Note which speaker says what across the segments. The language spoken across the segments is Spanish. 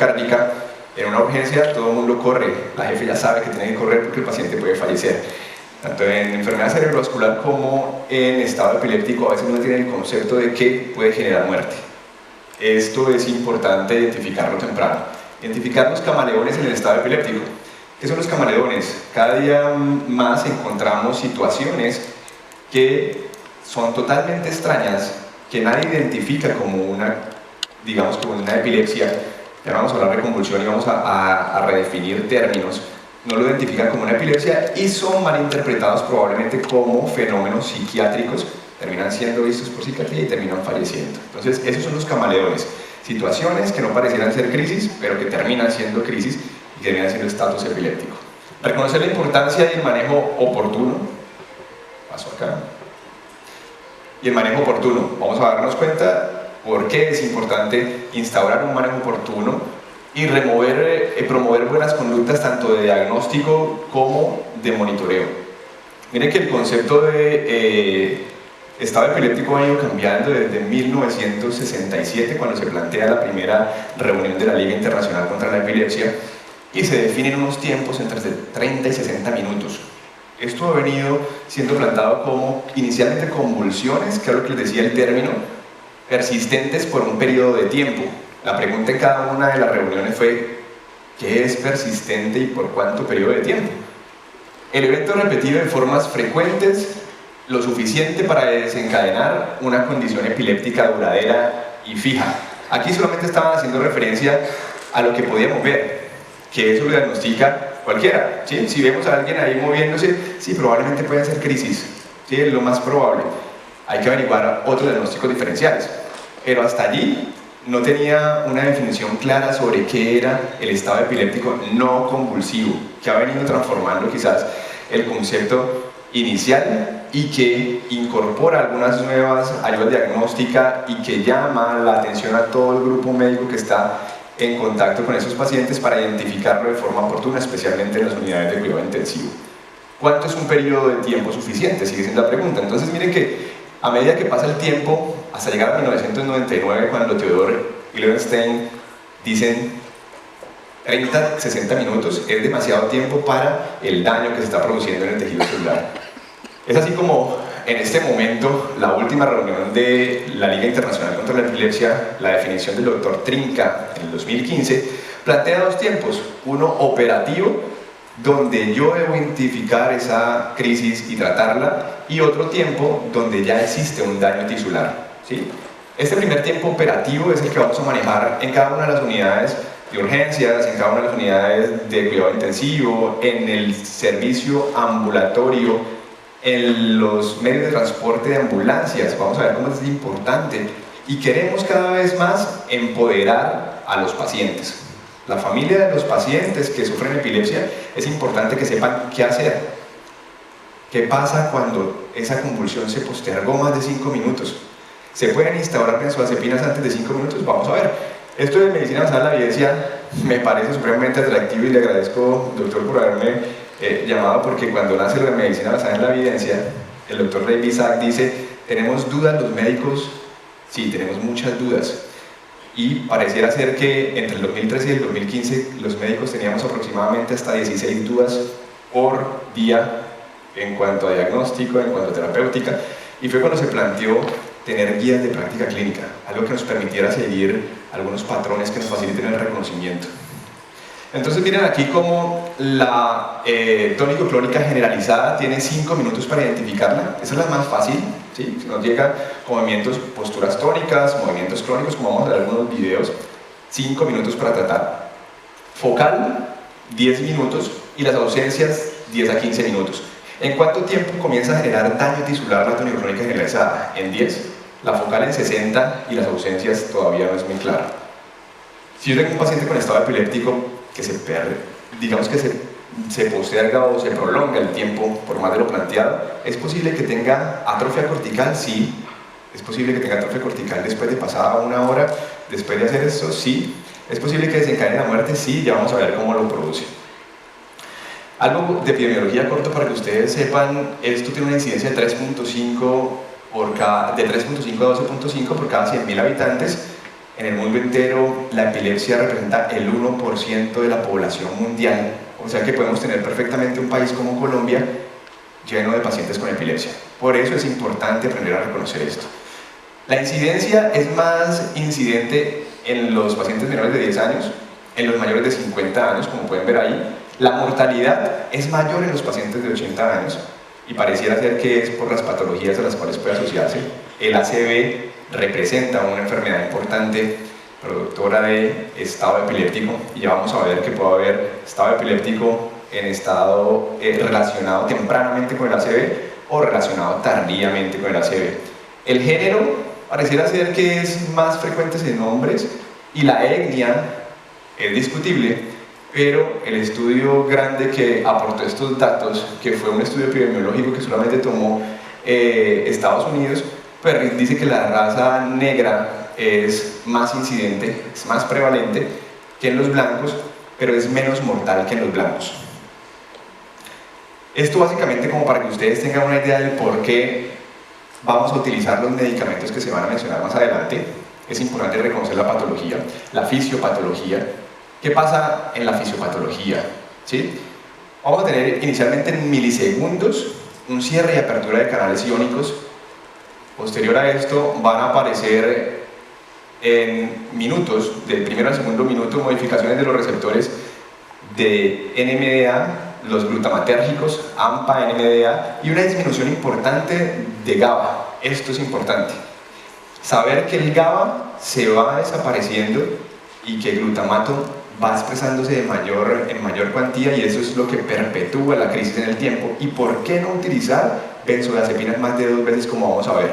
Speaker 1: miocárdica, en una urgencia todo el mundo corre, la jefe ya sabe que tiene que correr porque el paciente puede fallecer. Tanto en enfermedad cerebrovascular como en estado epiléptico a veces uno tiene el concepto de que puede generar muerte. Esto es importante identificarlo temprano. Identificar los camaleones en el estado epiléptico. ¿Qué son los camaleones? Cada día más encontramos situaciones que son totalmente extrañas, que nadie identifica como una, digamos, como una epilepsia. Ya vamos a hablar de convulsión y vamos a redefinir términos. No lo identifican como una epilepsia y son malinterpretados probablemente como fenómenos psiquiátricos, terminan siendo vistos por psiquiatría y terminan falleciendo. Entonces, esos son los camaleones. Situaciones que no parecieran ser crisis, pero que terminan siendo crisis y terminan siendo estatus epiléptico. Reconocer la importancia y el manejo oportuno. Paso acá. Y el manejo oportuno. Vamos a darnos cuenta por qué es importante instaurar un manejo oportuno y promover buenas conductas tanto de diagnóstico como de monitoreo. Miren que el concepto de estado epiléptico ha ido cambiando desde 1967, cuando se plantea la primera reunión de la Liga Internacional contra la Epilepsia, y se definen unos tiempos entre 30 y 60 minutos. Esto ha venido siendo planteado como inicialmente convulsiones, que es lo que les decía el término, persistentes por un periodo de tiempo. La pregunta en cada una de las reuniones fue: ¿qué es persistente y por cuánto periodo de tiempo? El evento repetido en formas frecuentes, lo suficiente para desencadenar una condición epiléptica duradera y fija. Aquí solamente estaban haciendo referencia a lo que podíamos ver, que eso lo diagnostica cualquiera, ¿sí? Si vemos a alguien ahí moviéndose, sí, probablemente puede ser crisis, ¿sí? Es lo más probable. Hay que averiguar otros diagnósticos diferenciales, pero hasta allí no tenía una definición clara sobre qué era el estado epiléptico no convulsivo, que ha venido transformando quizás el concepto inicial y que incorpora algunas nuevas ayudas diagnósticas y que llama la atención a todo el grupo médico que está en contacto con esos pacientes para identificarlo de forma oportuna, especialmente en las unidades de cuidado intensivo. ¿Cuánto es un periodo de tiempo suficiente? Sigue siendo la pregunta. Entonces miren que a medida que pasa el tiempo, hasta llegar a 1999, cuando Theodore y Levenstein dicen 30-60 minutos, es demasiado tiempo para el daño que se está produciendo en el tejido celular. Es así como en este momento, la última reunión de la Liga Internacional contra la Epilepsia, la definición del doctor Trinca en el 2015, plantea dos tiempos: uno operativo, donde yo debo identificar esa crisis y tratarla, y otro tiempo donde ya existe un daño tisular, ¿sí? Este primer tiempo operativo es el que vamos a manejar en cada una de las unidades de urgencias, en cada una de las unidades de cuidado intensivo, en el servicio ambulatorio, en los medios de transporte de ambulancias. Vamos a ver cómo es importante, y queremos cada vez más empoderar a los pacientes. La familia de los pacientes que sufren epilepsia es importante que sepan qué hacer. ¿Qué pasa cuando esa convulsión se postergó más de 5 minutos? ¿Se pueden instaurar benzodiazepinas antes de 5 minutos? Vamos a ver. Esto de medicina basada en la evidencia me parece supremamente atractivo y le agradezco, doctor, por haberme llamado, porque cuando nace lo de medicina basada en la evidencia, el doctor Ray Isaac dice: ¿tenemos dudas los médicos? Sí, tenemos muchas dudas. Y pareciera ser que entre el 2013 y el 2015 los médicos teníamos aproximadamente hasta 16 dudas por día en cuanto a diagnóstico, en cuanto a terapéutica, y fue cuando se planteó tener guías de práctica clínica, algo que nos permitiera seguir algunos patrones que nos faciliten el reconocimiento. Entonces miren aquí cómo la tónico-clónica generalizada tiene 5 minutos para identificarla. Esa es la más fácil, ¿sí? Si nos llega con movimientos, posturas tónicas, movimientos clónicos, como vamos a ver en algunos videos, 5 minutos para tratar. Focal, 10 minutos, y las ausencias, 10 a 15 minutos. ¿En cuánto tiempo comienza a generar daño tisular la tónico-clónica generalizada? En 10, la focal en 60, y las ausencias todavía no es muy claro. Si yo tengo un paciente con estado epiléptico que se pierde, digamos que se posterga o se prolonga el tiempo por más de lo planteado, ¿es posible que tenga atrofia cortical? Sí. ¿Es posible que tenga atrofia cortical después de pasada 1 hora, después de hacer esto? Sí. ¿Es posible que desencadene la muerte? Sí. Ya vamos a ver cómo lo produce. Algo de epidemiología corto para que ustedes sepan: esto tiene una incidencia de 3.5 a 12.5 por cada 100.000 habitantes. en el mundo entero la epilepsia representa el 1% de la población mundial, o sea que podemos tener perfectamente un país como Colombia lleno de pacientes con epilepsia. Por eso es importante aprender a reconocer esto. La incidencia es más incidente en los pacientes menores de 10 años, en los mayores de 50 años, como pueden ver ahí. La mortalidad es mayor en los pacientes de 80 años y pareciera ser que es por las patologías a las cuales puede asociarse. El ACV representa una enfermedad importante productora de estado epiléptico y ya vamos a ver que puede haber estado epiléptico en estado relacionado tempranamente con el ACV o relacionado tardíamente con el ACV. El género pareciera ser que es más frecuente en hombres y la etnia es discutible, pero el estudio grande que aportó estos datos, que fue un estudio epidemiológico que solamente tomó Estados Unidos, pues dice que la raza negra es más incidente, es más prevalente que en los blancos, pero es menos mortal que en los blancos. Esto básicamente como para que ustedes tengan una idea del por qué vamos a utilizar los medicamentos que se van a mencionar más adelante. Es importante reconocer la patología, la fisiopatología. ¿Qué pasa en la fisiopatología? ¿Sí? Vamos a tener inicialmente en milisegundos un cierre y apertura de canales iónicos. Posterior a esto van a aparecer en minutos, del primero al segundo minuto, modificaciones de los receptores de NMDA, los glutamatérgicos, AMPA, NMDA, y una disminución importante de GABA. Esto es importante. Saber que el GABA se va desapareciendo y que el glutamato va expresándose en mayor cuantía, y eso es lo que perpetúa la crisis en el tiempo. ¿Y por qué no utilizar benzodiazepinas más de 2 veces, como vamos a ver?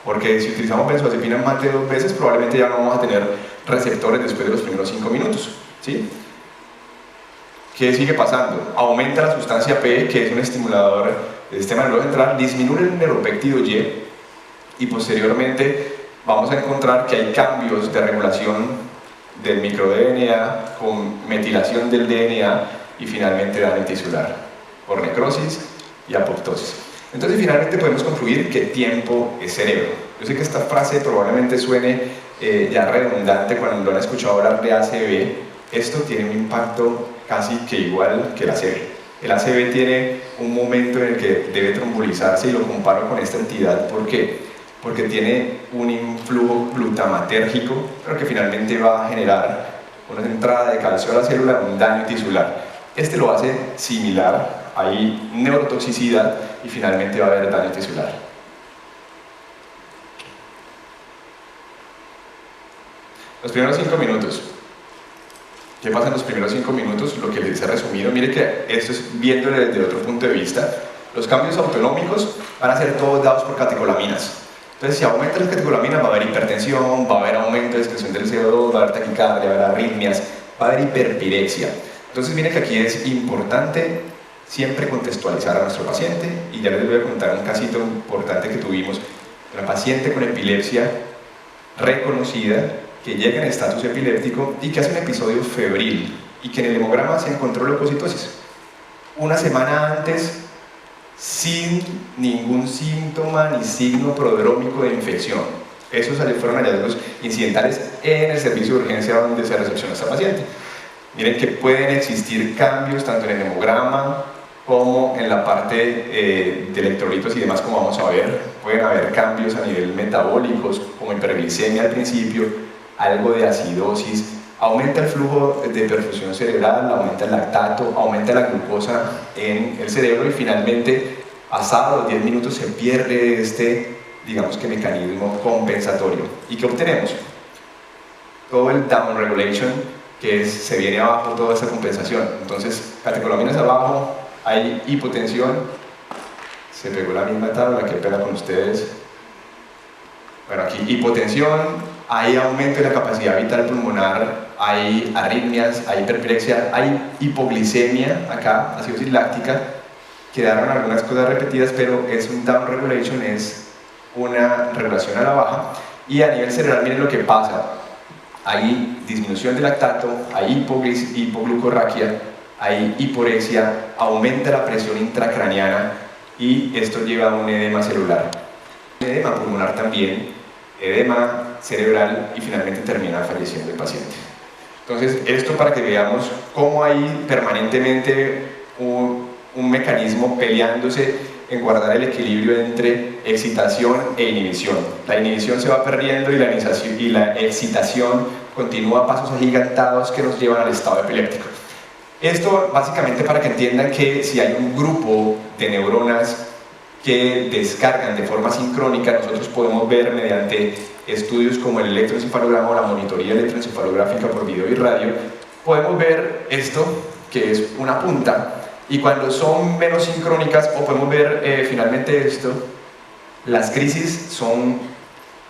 Speaker 1: Porque si utilizamos benzodiazepinas más de 2 veces, probablemente ya no vamos a tener receptores después de los primeros 5 minutos. ¿Sí? ¿Qué sigue pasando? Aumenta la sustancia P, que es un estimulador del sistema nervioso central, disminuye el neuropéptido y posteriormente vamos a encontrar que hay cambios de regulación del microDNA con metilación del DNA y finalmente daño tisular por necrosis y apoptosis. Entonces finalmente podemos concluir que tiempo es cerebro. Yo sé que esta frase probablemente suene ya redundante cuando lo han escuchado hablar de ACV. Esto tiene un impacto casi que igual que el ACV. El ACV tiene un momento en el que debe trombolizarse, y lo comparo con esta entidad. ¿Por qué? Porque tiene un influjo glutamatérgico, pero que finalmente va a generar una entrada de calcio a la célula, un daño tisular. Este lo hace similar, hay neurotoxicidad y finalmente va a haber daño tisular. Los primeros 5 minutos. ¿Qué pasa en los primeros 5 minutos? Lo que les he resumido. Mire que esto es viéndolo desde otro punto de vista. Los cambios autonómicos van a ser todos dados por catecolaminas. Entonces, si aumenta la catecolamina, va a haber hipertensión, va a haber aumento de excreción del CO2, va a haber taquicardia, va a haber arritmias, va a haber hiperpirexia. Entonces, miren que aquí es importante siempre contextualizar a nuestro paciente, y ya les voy a contar un casito importante que tuvimos. Una paciente con epilepsia reconocida que llega en estatus epiléptico y que hace un episodio febril y que en el hemograma se encontró leucocitosis. Una semana antes, sin ningún síntoma ni signo prodrómico de infección. Esos fueron hallazgos incidentales en el servicio de urgencia donde se recepcionó a esta paciente. Miren que pueden existir cambios tanto en el hemograma como en la parte de electrolitos y demás, como vamos a ver. Pueden haber cambios a nivel metabólicos, como hiperglicemia al principio, algo de acidosis, aumenta el flujo de perfusión cerebral, aumenta el lactato, aumenta la glucosa en el cerebro, y finalmente, pasados los 10 minutos, se pierde este, digamos que, mecanismo compensatorio. ¿Y qué obtenemos? Todo el down regulation, que se viene abajo toda esta compensación. Entonces, catecolaminas abajo, hay hipotensión, se pegó la misma tabla que pega con ustedes. Bueno, aquí hipotensión, hay aumento de la capacidad vital pulmonar, hay arritmias, hay hiperpirexia, hay hipoglicemia, acá, acidosis láctica. Quedaron algunas cosas repetidas, pero es un down regulation, es una regulación a la baja. Y a nivel cerebral, miren lo que pasa. Hay disminución de lactato, hay hipoglucorraquia, hay hiporexia, aumenta la presión intracraneana y esto lleva a un edema celular. Un edema pulmonar también edema cerebral y finalmente termina falleciendo el paciente. Entonces, esto para que veamos cómo hay permanentemente un mecanismo peleándose en guardar el equilibrio entre excitación e inhibición. La inhibición se va perdiendo y la excitación continúa a pasos agigantados que nos llevan al estado epiléptico. Esto básicamente para que entiendan que si hay un grupo de neuronas que descargan de forma sincrónica, nosotros podemos ver mediante estudios como el electroencefalograma o la monitoría electroencefalográfica por video y radio, podemos ver esto, que es una punta, y cuando son menos sincrónicas, o podemos ver finalmente esto, las crisis son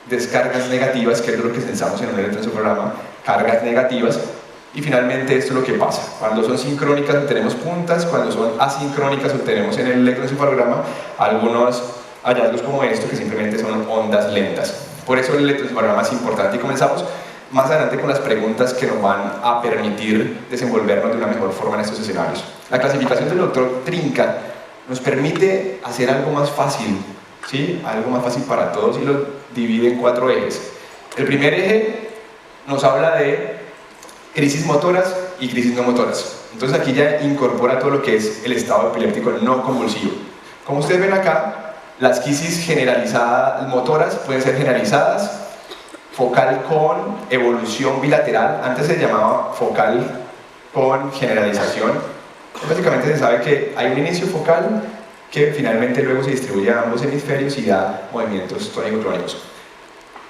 Speaker 1: descargas negativas, que es lo que pensamos en un electroencefalograma, cargas negativas, y finalmente esto es lo que pasa. Cuando son sincrónicas obtenemos puntas, cuando son asincrónicas obtenemos en el electroencefalograma algunos hallazgos como esto, que simplemente son ondas lentas. Por eso el electroencefalograma es importante y comenzamos más adelante con las preguntas que nos van a permitir desenvolvernos de una mejor forma en estos escenarios. La clasificación del doctor Trinca nos permite hacer algo más fácil, ¿sí? Algo más fácil para todos y lo divide en 4 ejes. El primer eje nos habla de crisis motoras y crisis no motoras. Entonces aquí ya incorpora todo lo que es el estado epiléptico no convulsivo. Como ustedes ven acá, las crisis generalizadas motoras pueden ser generalizadas, focal con evolución bilateral, antes se llamaba focal con generalización. Básicamente se sabe que hay un inicio focal que finalmente luego se distribuye a ambos hemisferios y da movimientos tónico-clónicos.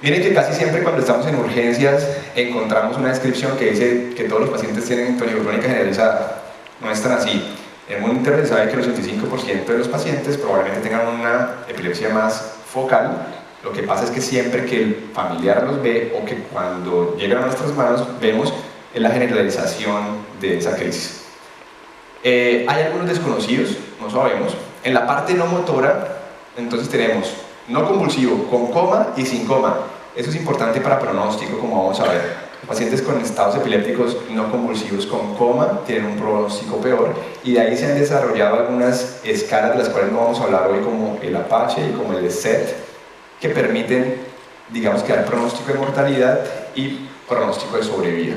Speaker 1: Miren que casi siempre cuando estamos en urgencias encontramos una descripción que dice que todos los pacientes tienen tonicoclónica generalizada. No es tan así. En el mundo entero se sabe que el 85% de los pacientes probablemente tengan una epilepsia más focal. Lo que pasa es que siempre que el familiar los ve o que cuando llegan a nuestras manos vemos la generalización de esa crisis. Hay algunos desconocidos, no sabemos. En la parte no motora, entonces tenemos no convulsivo, con coma y sin coma. Eso es importante para pronóstico, como vamos a ver. Pacientes con estados epilépticos no convulsivos con coma tienen un pronóstico peor, y de ahí se han desarrollado algunas escalas de las cuales no vamos a hablar hoy, como el Apache y como el SET, que permiten, digamos, que dar pronóstico de mortalidad y pronóstico de sobrevida.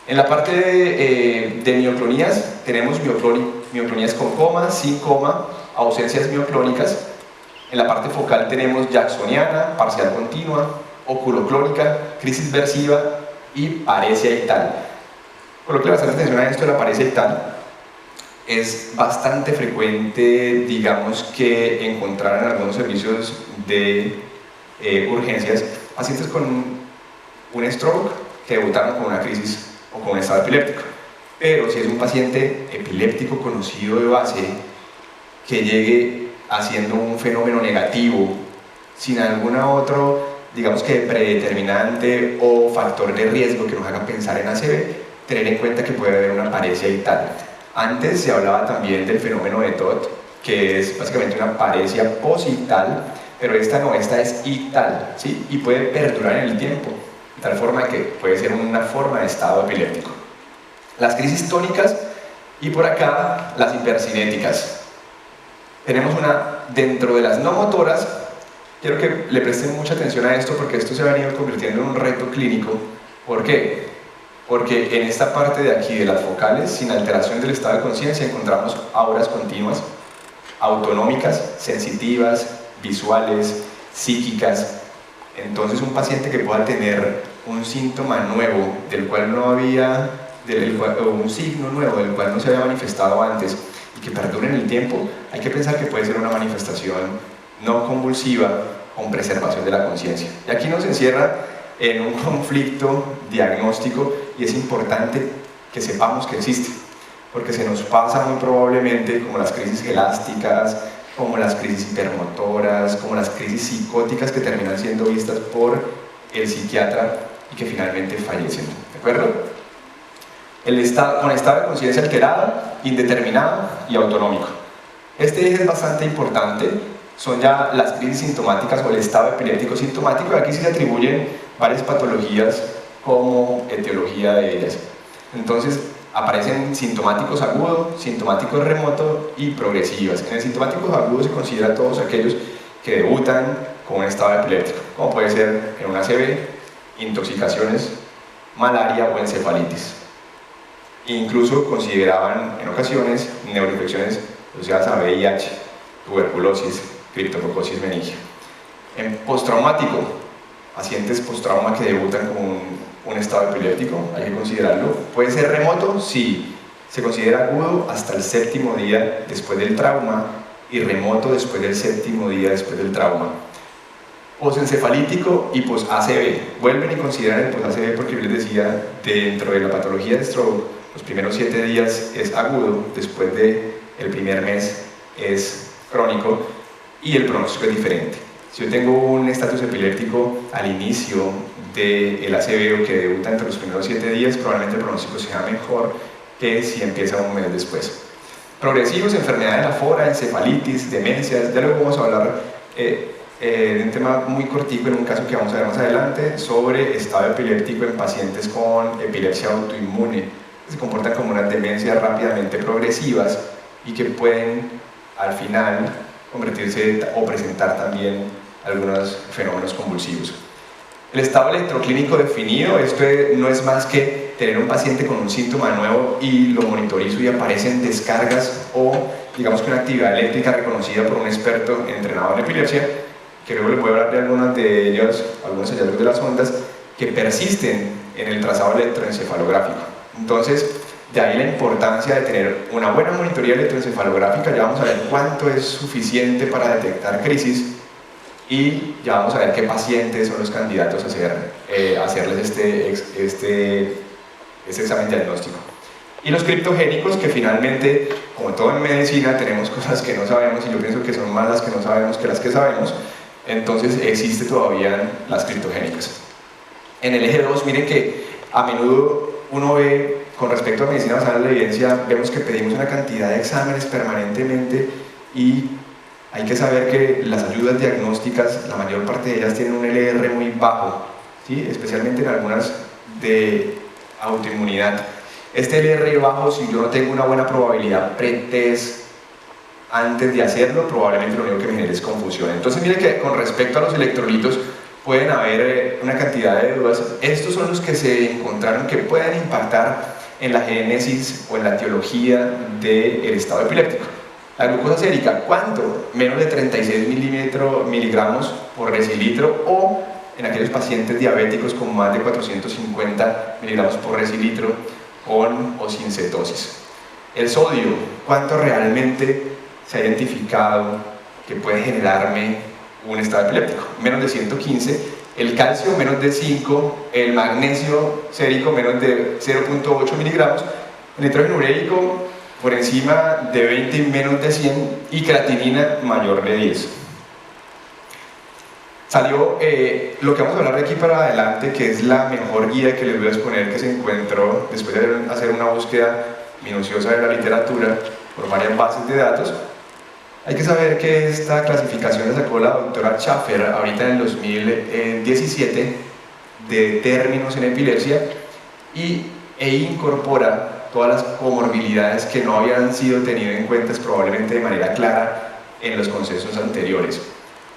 Speaker 1: En la parte de mioclonías tenemos mioclonías con coma, sin coma, ausencias mioclónicas. En la parte focal tenemos jacksoniana, parcial continua, oculoclónica, crisis versiva y paresia ictal. Coloque bastante atención a esto de la paresia ictal. Es bastante frecuente, digamos, que encontrar en algunos servicios de urgencias pacientes con un stroke que debutaron con una crisis o con un estado epiléptico. Pero si es un paciente epiléptico conocido de base que llegue haciendo un fenómeno negativo sin alguna otro, digamos que predeterminante o factor de riesgo que nos haga pensar en ACV, tener en cuenta que puede haber una paresia ictal. Antes se hablaba también del fenómeno de TOT, que es básicamente una paresia posictal, pero esta no, esta es ictal, ¿sí? Y puede perdurar en el tiempo, de tal forma que puede ser una forma de estado epiléptico. Las crisis tónicas y por acá las hipercinéticas. Tenemos una dentro de las no motoras. Quiero que le presten mucha atención a esto porque esto se ha venido convirtiendo en un reto clínico. ¿Por qué? Porque en esta parte de aquí de las focales, sin alteración del estado de conciencia, encontramos auras continuas, autonómicas, sensitivas, visuales, psíquicas. Entonces un paciente que pueda tener un síntoma nuevo del cual no había, o un signo nuevo del cual no se había manifestado antes y que perdure en el tiempo, hay que pensar que puede ser una manifestación no convulsiva con preservación de la conciencia. Y aquí nos encierra en un conflicto diagnóstico y es importante que sepamos que existe, porque se nos pasa muy probablemente como las crisis elásticas, como las crisis hipermotoras, como las crisis psicóticas que terminan siendo vistas por el psiquiatra y que finalmente fallecen. ¿De acuerdo? Con estado de conciencia alterada, indeterminado y autonómico. Este eje es bastante importante. Son ya las crisis sintomáticas o el estado epiléptico sintomático, y aquí sí se atribuyen varias patologías como etiología de ellas. Entonces aparecen sintomáticos agudos, sintomáticos remoto y progresivas. En el sintomático agudo se considera todos aquellos que debutan con un estado epiléptico, como puede ser en una ACV, intoxicaciones, malaria o encefalitis. Incluso consideraban en ocasiones neuroinfecciones asociadas a VIH, tuberculosis, criptococosis meningia. En postraumático, pacientes postrauma que debutan con un estado epiléptico, hay que considerarlo. ¿Puede ser remoto? Sí. Se considera agudo hasta el 7º día después del trauma y remoto después del 7º día después del trauma. Posencefalítico y post-ACV. Vuelven y consideran el post-ACV porque yo les decía, dentro de la patología de stroke, los primeros 7 días es agudo, después del primer mes es crónico y el pronóstico es diferente. Si yo tengo un estatus epiléptico al inicio del ACV o que debuta entre los primeros 7 días, probablemente el pronóstico sea mejor que si empieza un mes después. Progresivos, enfermedad de la fora, encefalitis, demencias, ya luego vamos a hablar de un tema muy cortico en un caso que vamos a ver más adelante sobre estado epiléptico en pacientes con epilepsia autoinmune, que se comportan como unas demencias rápidamente progresivas y que pueden al final convertirse o presentar también algunos fenómenos convulsivos. El estado electroclínico definido, esto no es más que tener un paciente con un síntoma nuevo y lo monitorizo y aparecen descargas o digamos que una actividad eléctrica reconocida por un experto entrenado en epilepsia, que luego les voy a hablar de algunas de ellas, algunos hallazgos de las ondas que persisten en el trazado electroencefalográfico. Entonces, de ahí la importancia de tener una buena monitoría electroencefalográfica. Ya vamos a ver cuánto es suficiente para detectar crisis y ya vamos a ver qué pacientes son los candidatos a hacerles este examen diagnóstico. Y los criptogénicos, que finalmente, como todo en medicina, tenemos cosas que no sabemos y yo pienso que son más las que no sabemos que las que sabemos, entonces existe todavía las criptogénicas. En el eje 2, miren que a menudo uno ve, con respecto a medicina basada en la evidencia, vemos que pedimos una cantidad de exámenes permanentemente y hay que saber que las ayudas diagnósticas, la mayor parte de ellas tienen un LR muy bajo, ¿sí? Especialmente en algunas de autoinmunidad. Este LR bajo, si yo no tengo una buena probabilidad pre-test antes de hacerlo, probablemente lo único que me genere es confusión. Entonces miren que con respecto a los electrolitos pueden haber una cantidad de dudas. Estos son los que se encontraron que pueden impactar en la génesis o en la etiología del estado epiléptico. La glucosa sérica, ¿cuánto? Menos de 36 miligramos por decilitro, o en aquellos pacientes diabéticos con más de 450 miligramos por decilitro, con o sin cetosis. El sodio, ¿cuánto realmente se ha identificado que puede generarme un estado epiléptico? Menos de 115. El calcio, menos de 5. El magnesio sérico, menos de 0.8 miligramos. El nitrógeno ureico, por encima de 20 y menos de 100, y creatinina mayor de 10. Salió lo que vamos a hablar de aquí para adelante, que es la mejor guía que les voy a exponer, que se encontró después de hacer una búsqueda minuciosa de la literatura por varias bases de datos. Hay que saber que esta clasificación la sacó la doctora Schaffer ahorita en el 2017 de términos en epilepsia e incorpora todas las comorbilidades que no habían sido tenidas en cuenta probablemente de manera clara en los consensos anteriores.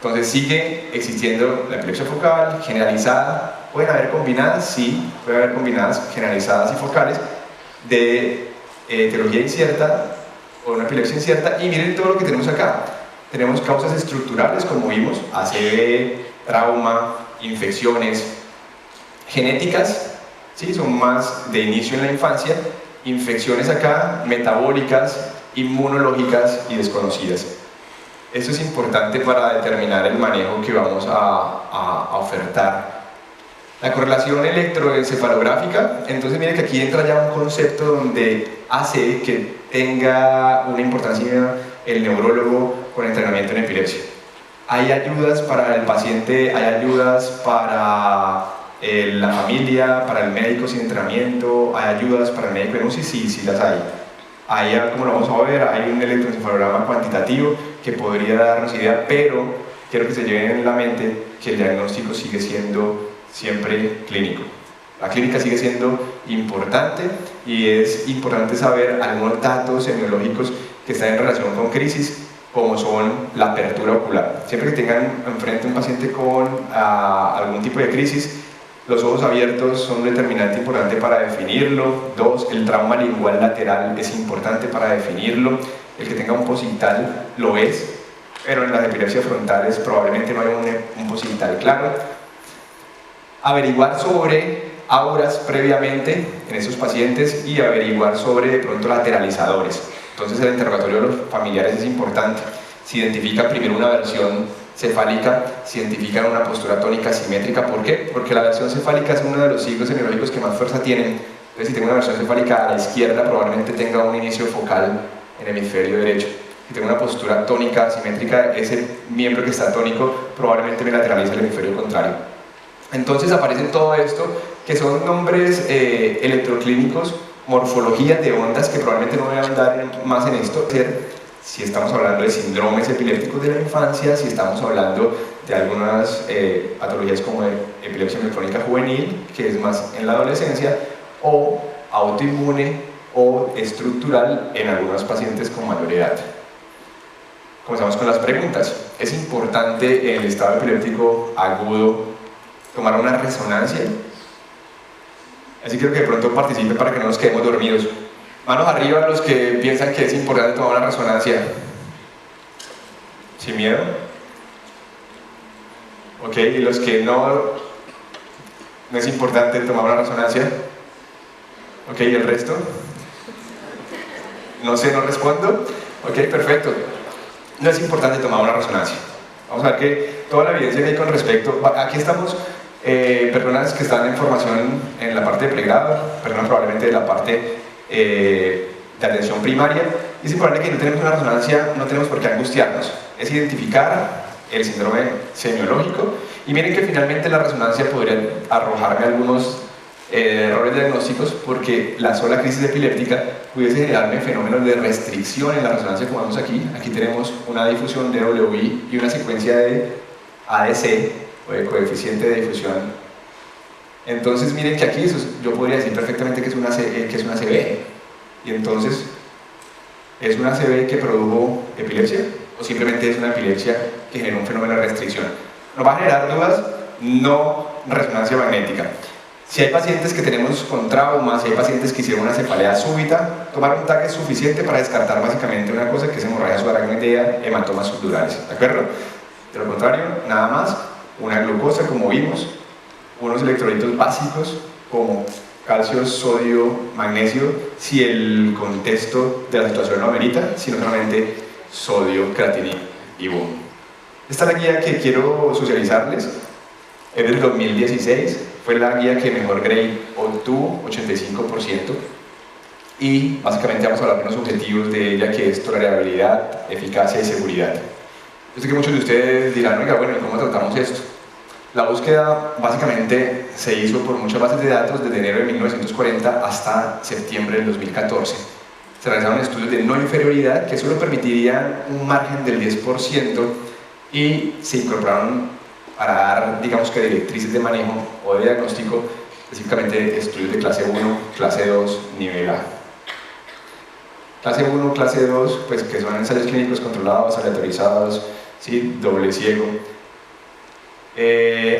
Speaker 1: Entonces sigue existiendo la epilepsia focal generalizada. ¿Pueden haber combinadas? Sí, puede haber combinadas generalizadas y focales de etiología incierta o una epilepsia incierta. Y miren todo lo que tenemos acá. Tenemos causas estructurales, como vimos, ACV, trauma, infecciones genéticas, ¿sí? Son más de inicio en la infancia. Infecciones acá, metabólicas, inmunológicas y desconocidas. Esto es importante para determinar el manejo que vamos a ofertar. La correlación electroencefalográfica, entonces mire que aquí entra ya un concepto donde hace que tenga una importancia el neurólogo con entrenamiento en epilepsia. Hay ayudas para el paciente, hay ayudas para la familia, para el médico sin entrenamiento, hay ayudas para el médico en UCI, sí las hay. Ahí, como lo vamos a ver, hay un electroencefalograma cuantitativo que podría darnos idea, pero quiero que se lleven en la mente que el diagnóstico sigue siendo siempre clínico. La clínica sigue siendo importante y es importante saber algunos datos semiológicos que están en relación con crisis como son la apertura ocular. Siempre que tengan enfrente un paciente con algún tipo de crisis, los ojos abiertos son un determinante importante para definirlo. 2, el trauma lingual lateral es importante para definirlo. El que tenga un posital lo es, pero en las epilepsias frontales probablemente no haya un posital claro. Averiguar sobre auras previamente en esos pacientes y averiguar sobre de pronto lateralizadores. Entonces el interrogatorio de los familiares es importante. Si identifican primero una versión cefálica, si identifican una postura tónica simétrica. ¿Por qué? Porque la versión cefálica es uno de los signos semiológicos que más fuerza tienen. Entonces si tengo una versión cefálica a la izquierda, probablemente tenga un inicio focal en el hemisferio derecho. Si tengo una postura tónica simétrica, ese miembro que está tónico probablemente me lateraliza el hemisferio contrario. Entonces aparece todo esto, que son nombres electroclínicos, morfologías de ondas, que probablemente no voy a andar más en esto. Si estamos hablando de síndromes epilépticos de la infancia, si estamos hablando de algunas patologías como epilepsia mioclónica juvenil, que es más en la adolescencia, o autoinmune o estructural en algunos pacientes con mayor edad. Comenzamos con las preguntas. ¿Es importante en el estado epiléptico agudo tomar una resonancia? Así creo que de pronto participen para que no nos quedemos dormidos. Manos arriba los que piensan que es importante tomar una resonancia. ¿Sin miedo? Ok, y los que no es importante tomar una resonancia. Ok, ¿y el resto? No sé, no respondo. Ok, perfecto. No es importante tomar una resonancia. Vamos a ver que toda la evidencia que hay con respecto... Aquí estamos personas que están en formación en la parte de pregrado, personas probablemente de la parte de atención primaria. Y es importante que no tenemos una resonancia, no tenemos por qué angustiarnos. Es identificar el síndrome semiológico. Y miren que finalmente la resonancia podría arrojarme algunos errores diagnósticos, porque la sola crisis epiléptica pudiese generarme fenómenos de restricción en la resonancia, como vemos aquí. Aquí tenemos una difusión de WI y una secuencia de ADC, o de coeficiente de difusión. Entonces miren que aquí yo podría decir perfectamente que es una CB. Y entonces, ¿es una CB que produjo epilepsia? ¿O simplemente es una epilepsia que genera un fenómeno de restricción? ¿Nos va a generar dudas? No resonancia magnética. Si hay pacientes que tenemos con traumas, si hay pacientes que hicieron una cefalea súbita, tomar un TAC es suficiente para descartar básicamente una cosa que es hemorragia subaracnoidea, hematomas subdurales, ¿de acuerdo? De lo contrario, nada más, una glucosa como vimos, unos electrolitos básicos como calcio, sodio, magnesio, si el contexto de la situación lo amerita, sino solamente sodio, creatinina y boom. Esta es la guía que quiero socializarles, es del 2016, fue la guía que mejor grade obtuvo, 85%, y básicamente vamos a hablar de unos objetivos de ella, que es tolerabilidad, eficacia y seguridad. Yo sé que muchos de ustedes dirán, oiga, bueno, ¿cómo tratamos esto? La búsqueda básicamente se hizo por muchas bases de datos desde enero de 1940 hasta septiembre del 2014. Se realizaron estudios de no inferioridad que solo permitirían un margen del 10%, y se incorporaron para dar, digamos que, directrices de manejo o de diagnóstico, específicamente estudios de clase 1, clase 2, nivel A. Clase 1, clase 2, pues que son ensayos clínicos controlados, aleatorizados, ¿sí? Doble ciego.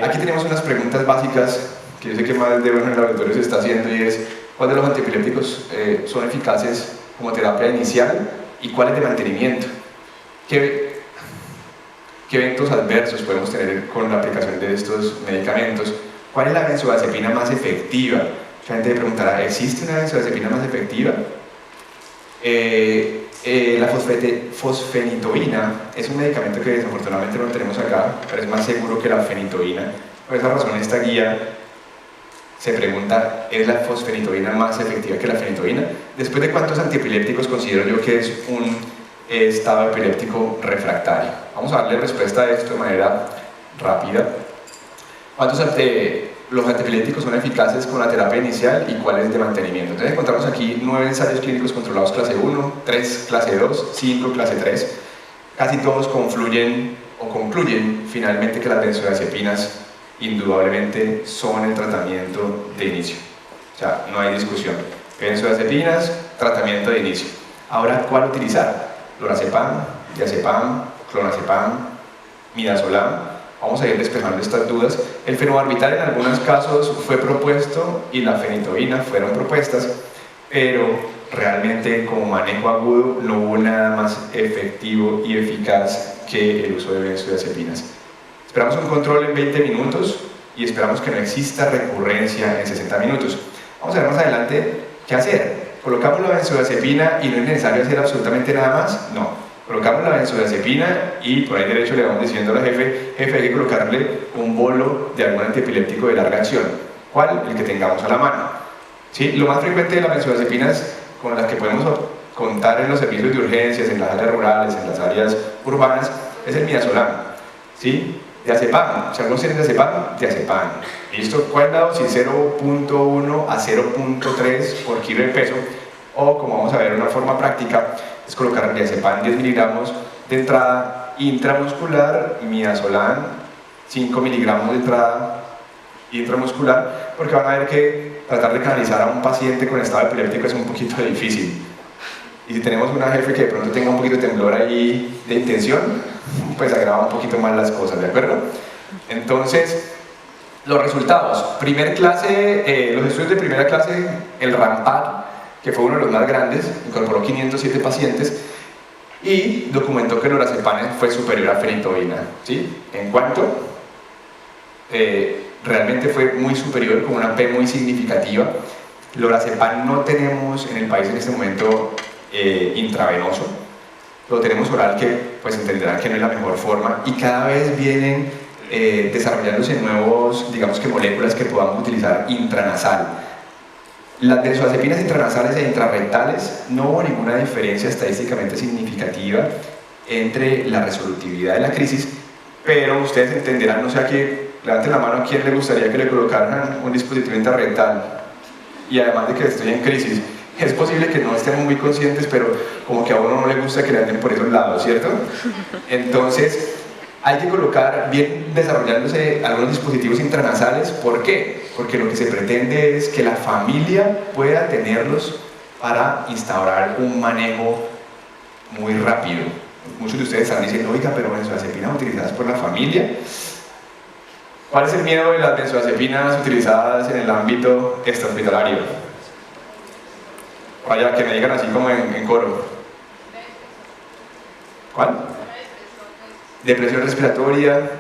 Speaker 1: Aquí tenemos unas preguntas básicas que yo sé que más de uno en el laboratorio se está haciendo, y es: ¿cuáles de los antiepilépticos son eficaces como terapia inicial y cuáles de mantenimiento? ¿Qué eventos adversos podemos tener con la aplicación de estos medicamentos? ¿Cuál es la benzodiazepina más efectiva? La gente me preguntará, ¿existe una benzodiazepina más efectiva? La fosfenitoína es un medicamento que desafortunadamente no tenemos acá, pero es más seguro que la fenitoína. Por esa razón esta guía se pregunta, ¿es la fosfenitoína más efectiva que la fenitoína? ¿Después de cuántos antiepilépticos considero yo que es un estado epiléptico refractario? Vamos a darle respuesta a esto de manera rápida. ¿Cuántos los antiepilépticos son eficaces con la terapia inicial y cuáles de mantenimiento? Entonces encontramos aquí 9 ensayos clínicos controlados clase 1, 3 clase 2, 5 clase 3. Casi todos confluyen o concluyen finalmente que las benzodiazepinas indudablemente son el tratamiento de inicio. O sea, no hay discusión. Benzodiazepinas, tratamiento de inicio. Ahora, ¿cuál utilizar? Lorazepam, diazepam, clonazepam, midazolam. Vamos a ir despejando estas dudas. El fenobarbital en algunos casos fue propuesto y la fenitoína fueron propuestas, pero realmente como manejo agudo no hubo nada más efectivo y eficaz que el uso de benzodiazepinas. Esperamos un control en 20 minutos y esperamos que no exista recurrencia en 60 minutos. Vamos a ver más adelante qué hacer. ¿Colocamos la benzodiazepina y no es necesario hacer absolutamente nada más? No. Colocamos la benzodiazepina y por ahí derecho le vamos diciendo al jefe, hay que colocarle un bolo de algún antiepiléptico de larga acción. ¿Cuál? El que tengamos a la mano. ¿Sí? Lo más frecuente de las benzodiazepinas con las que podemos contar en los servicios de urgencias, en las áreas rurales, en las áreas urbanas, es el midazolam. ¿Sí? Diazepam, si algunos tienen diazepam. ¿Listo? ¿Cuál es la dosis? 0.1 a 0.3 por kilo de peso, o como vamos a ver, una forma práctica es colocar diazepam 10 miligramos de entrada intramuscular, midazolam 5 miligramos de entrada intramuscular, porque van a ver que tratar de canalizar a un paciente con estado epiléptico es un poquito difícil. Y si tenemos una jefe que de pronto tenga un poquito de temblor ahí de intención, pues agrava un poquito más las cosas, ¿de acuerdo? Entonces, los resultados. Primer clase, los estudios de primera clase, el RAMPAD, que fue uno de los más grandes, incorporó 507 pacientes y documentó que el lorazepam fue superior a fenitoína. ¿Sí? ¿En cuánto? Realmente fue muy superior, con una P muy significativa. Lorazepam no tenemos en el país en este momento intravenoso, lo tenemos oral, que pues entenderán que no es la mejor forma, y cada vez vienen desarrollándose nuevos, digamos que moléculas que podamos utilizar intranasal. Las benzodiazepinas intranasales e intrarrectales no hubo ninguna diferencia estadísticamente significativa entre la resolutividad de la crisis, pero ustedes entenderán, no sé, que levanten la mano a quién le gustaría que le colocaran un dispositivo intrarrectal, y además de que estoy en crisis. Es posible que no estemos muy conscientes, pero como que a uno no le gusta que le anden por esos lados, ¿cierto? Entonces, hay que colocar, bien desarrollándose algunos dispositivos intranasales. ¿Por qué? Porque lo que se pretende es que la familia pueda tenerlos para instaurar un manejo muy rápido. Muchos de ustedes están diciendo, oiga, pero benzodiazepinas utilizadas por la familia. ¿Cuál es el miedo de las benzodiazepinas utilizadas en el ámbito extrahospitalario? Vaya, que me digan así como en coro. ¿Cuál? Depresión respiratoria,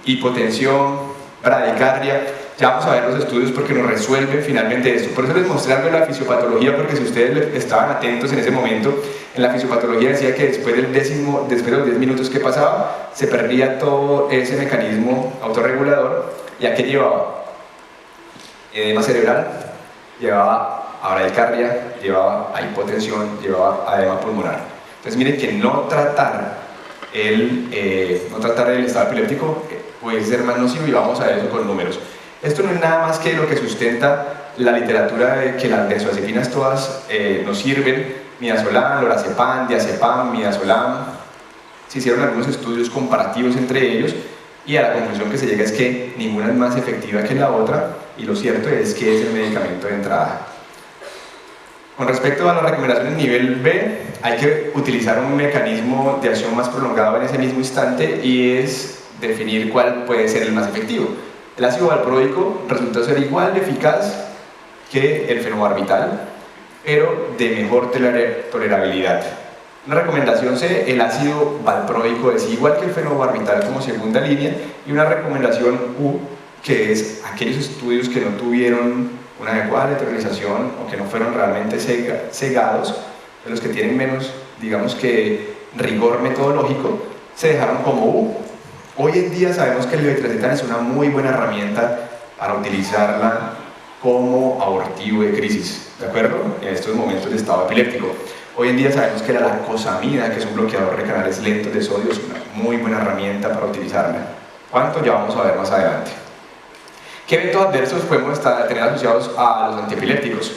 Speaker 1: hipotensión, bradicardia. Ya vamos a ver los estudios porque nos resuelven finalmente esto. Por eso les mostré algo de la fisiopatología, porque si ustedes estaban atentos en ese momento, en la fisiopatología decía que después de los 10 minutos que pasaba, se perdía todo ese mecanismo autorregulador. ¿Y a qué llevaba? Edema cerebral, llevaba a bradicardia, llevaba a hipotensión, llevaba a edema pulmonar. Entonces miren que no tratar el estado epiléptico puede ser más nocivo, y vamos a ver eso con números. Esto no es nada más que lo que sustenta la literatura de que las benzodiazepinas todas nos sirven: midazolam, lorazepam, diazepam, midazolam. Se hicieron algunos estudios comparativos entre ellos y a la conclusión que se llega es que ninguna es más efectiva que la otra, y lo cierto es que es el medicamento de entrada. Con respecto a las recomendaciones nivel B, hay que utilizar un mecanismo de acción más prolongado en ese mismo instante, y es definir cuál puede ser el más efectivo. El ácido valproico resultó ser igual de eficaz que el fenobarbital, pero de mejor tolerabilidad. Una recomendación C, el ácido valproico es igual que el fenobarbital como segunda línea, y una recomendación U, que es aquellos estudios que no tuvieron una adecuada neutralización o que no fueron realmente cegados, de los que tienen menos, digamos que, rigor metodológico, se dejaron como U. Hoy en día sabemos que el levetiracetam es una muy buena herramienta para utilizarla como abortivo de crisis, ¿de acuerdo? En estos momentos de estado epiléptico. Hoy en día sabemos que la lacosamida, que es un bloqueador de canales lentos de sodio, es una muy buena herramienta para utilizarla. ¿Cuánto? Ya vamos a ver más adelante. ¿Qué eventos adversos podemos tener asociados a los antiepilépticos?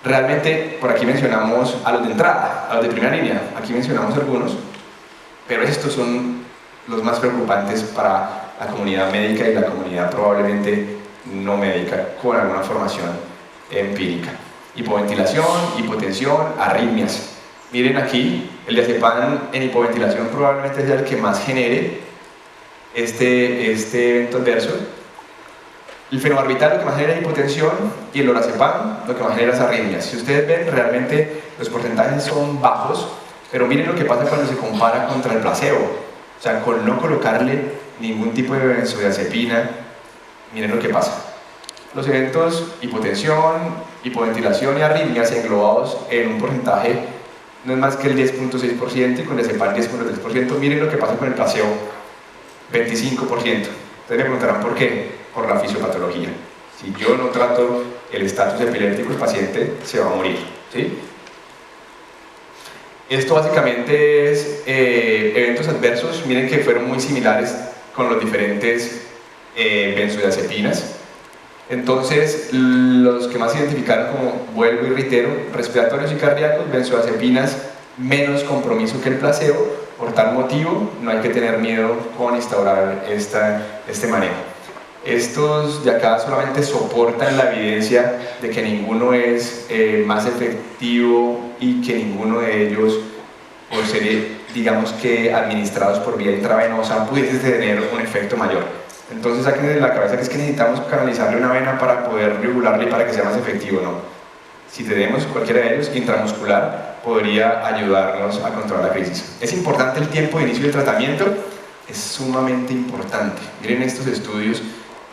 Speaker 1: Realmente, por aquí mencionamos a los de entrada, a los de primera línea. Aquí mencionamos algunos, pero estos son los más preocupantes para la comunidad médica y la comunidad probablemente no médica con alguna formación empírica. Hipoventilación, hipotensión, arritmias. Miren aquí, el diazepam en hipoventilación probablemente sea el que más genere este evento adverso. El fenobarbital lo que más genera es hipotensión y el lorazepam lo que más genera es arritmias. Si ustedes ven, realmente los porcentajes son bajos, pero miren lo que pasa cuando se compara contra el placebo. O sea, con no colocarle ningún tipo de benzodiazepina, miren lo que pasa. Los eventos hipotensión, hipoventilación y arritmias englobados en un porcentaje no es más que el 10.6% y con el diazepam 10.3%. Miren lo que pasa con el placebo, 25%. Ustedes me preguntarán por qué. Por la fisiopatología. Si yo no trato el estatus epiléptico, el paciente se va a morir, ¿sí? Esto básicamente es eventos adversos. Miren que fueron muy similares con los diferentes benzodiazepinas. Entonces, los que más se identificaron como, vuelvo y reitero, respiratorios y cardíacos, benzodiazepinas menos compromiso que el placebo. Por tal motivo, no hay que tener miedo con instaurar este manejo. Estos de acá solamente soportan la evidencia de que ninguno es más efectivo y que ninguno de ellos, por ser, digamos que administrados por vía intravenosa, pudiese tener un efecto mayor. Entonces saquen de la cabeza que es que necesitamos canalizarle una vena para poder regularle y para que sea más efectivo, ¿no? Si tenemos cualquiera de ellos, intramuscular, podría ayudarnos a controlar la crisis. Es importante el tiempo de inicio del tratamiento, es sumamente importante. Miren estos estudios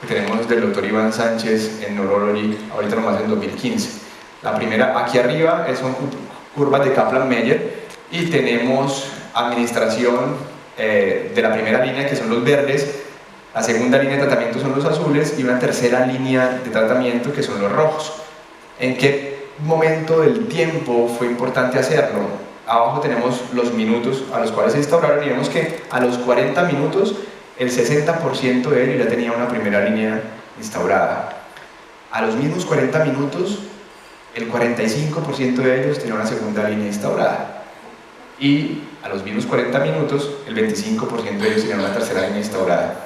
Speaker 1: que tenemos del doctor Iván Sánchez en Neurology, ahorita nomás en 2015. La primera, aquí arriba, son curvas de Kaplan-Meier y tenemos administración de la primera línea, que son los verdes, la segunda línea de tratamiento son los azules y una tercera línea de tratamiento que son los rojos. ¿En qué momento del tiempo fue importante hacerlo? Abajo tenemos los minutos a los cuales se instauraron y vemos que a los 40 minutos el 60% de ellos ya tenía una primera línea instaurada. A los mismos 40 minutos, el 45% de ellos tenía una segunda línea instaurada. Y a los mismos 40 minutos, el 25% de ellos tenían una tercera línea instaurada.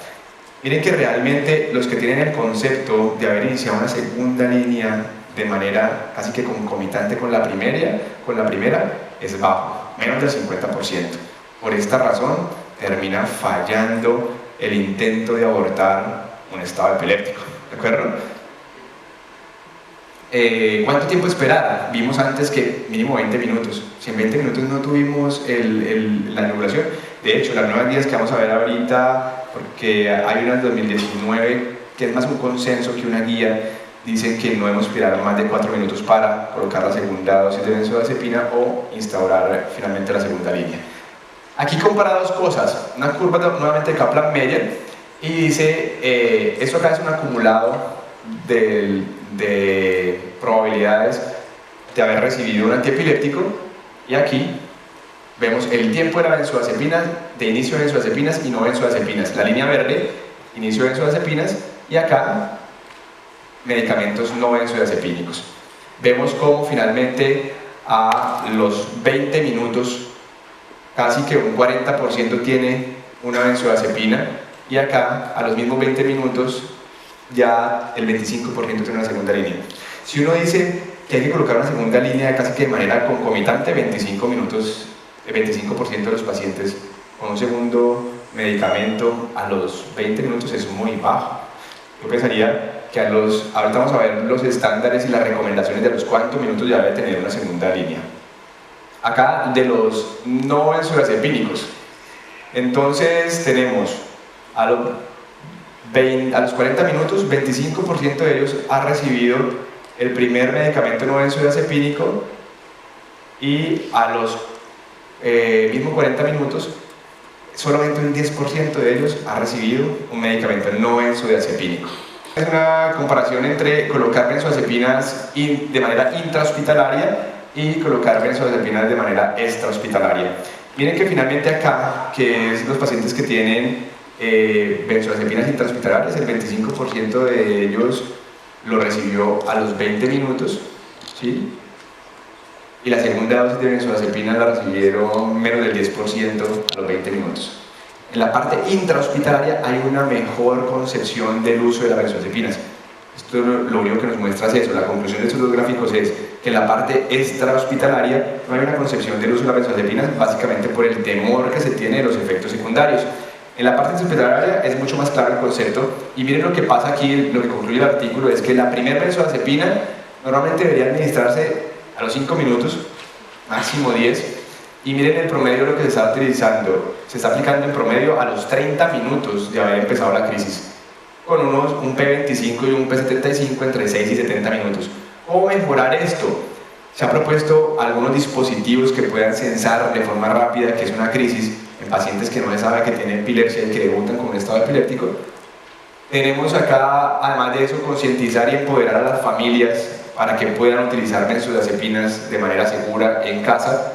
Speaker 1: Miren que realmente los que tienen el concepto de haber iniciado una segunda línea de manera casi que concomitante con la primera es bajo, menos del 50%. Por esta razón, termina fallando el intento de abortar un estado epiléptico, ¿de acuerdo? ¿Cuánto tiempo esperar? Vimos antes que mínimo 20 minutos. Si en 20 minutos no tuvimos la nebulización, de hecho, las nuevas guías que vamos a ver ahorita, porque hay una en 2019 que es más un consenso que una guía, dicen que no debemos esperar más de 4 minutos para colocar la segunda dosis de benzodiazepina o instaurar finalmente la segunda línea. Aquí compara dos cosas, una curva nuevamente de Kaplan-Meier y dice, esto acá es un acumulado de probabilidades de haber recibido un antiepiléptico y aquí vemos el tiempo de la benzodiazepina, de inicio de benzodiazepinas y no benzodiazepinas, la línea verde, inicio de benzodiazepinas y acá medicamentos no benzodiazepínicos. Vemos cómo finalmente a los 20 minutos casi que un 40% tiene una benzodiazepina y acá a los mismos 20 minutos ya el 25% tiene una segunda línea. Si uno dice que hay que colocar una segunda línea casi que de manera concomitante, 25 minutos, el 25% de los pacientes con un segundo medicamento a los 20 minutos es muy bajo. Yo pensaría que ahorita vamos a ver los estándares y las recomendaciones de los cuántos minutos ya debe tener una segunda línea. Acá de los no benzodiazepínicos. Entonces tenemos a los 40 minutos, 25% de ellos ha recibido el primer medicamento no benzodiazepínico y a los mismos 40 minutos solamente un 10% de ellos ha recibido un medicamento no benzodiazepínico. Es una comparación entre colocar benzodiazepinas de manera intrahospitalaria y colocar benzodiazepinas de manera extrahospitalaria. Miren que finalmente acá, que es los pacientes que tienen benzodiazepinas intrahospitalarias, el 25% de ellos lo recibió a los 20 minutos, ¿sí? Y la segunda dosis de benzodiazepina la recibieron menos del 10% a los 20 minutos. En la parte intrahospitalaria hay una mejor concepción del uso de las benzodiazepinas. Esto lo único que nos muestra es eso. La conclusión de estos dos gráficos es que en la parte extrahospitalaria no hay una concepción del uso de las benzodiazepinas, básicamente por el temor que se tiene de los efectos secundarios. En la parte intrahospitalaria es mucho más claro el concepto, y miren lo que pasa aquí, lo que concluye el artículo es que la primera benzodiazepina normalmente debería administrarse a los 5 minutos, máximo 10, y miren el promedio de lo que se está utilizando. Se está aplicando en promedio a los 30 minutos de haber empezado la crisis, con un P25 y un P75 entre 6 y 70 minutos. ¿Cómo mejorar esto? Se han propuesto algunos dispositivos que puedan censar de forma rápida que es una crisis en pacientes que no se sabe que tienen epilepsia y que debutan con un estado epiléptico. Tenemos acá, además de eso, concientizar y empoderar a las familias para que puedan utilizar benzodiazepinas de manera segura en casa.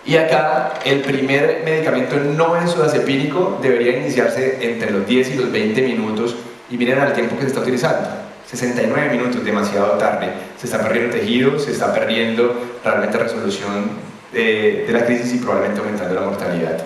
Speaker 1: Y acá el primer medicamento no benzodiazepínico debería iniciarse entre los 10 y los 20 minutos, y miren al tiempo que se está utilizando. 69 minutos, demasiado tarde. Se está perdiendo tejido, se está perdiendo realmente resolución de la crisis y probablemente aumentando la mortalidad.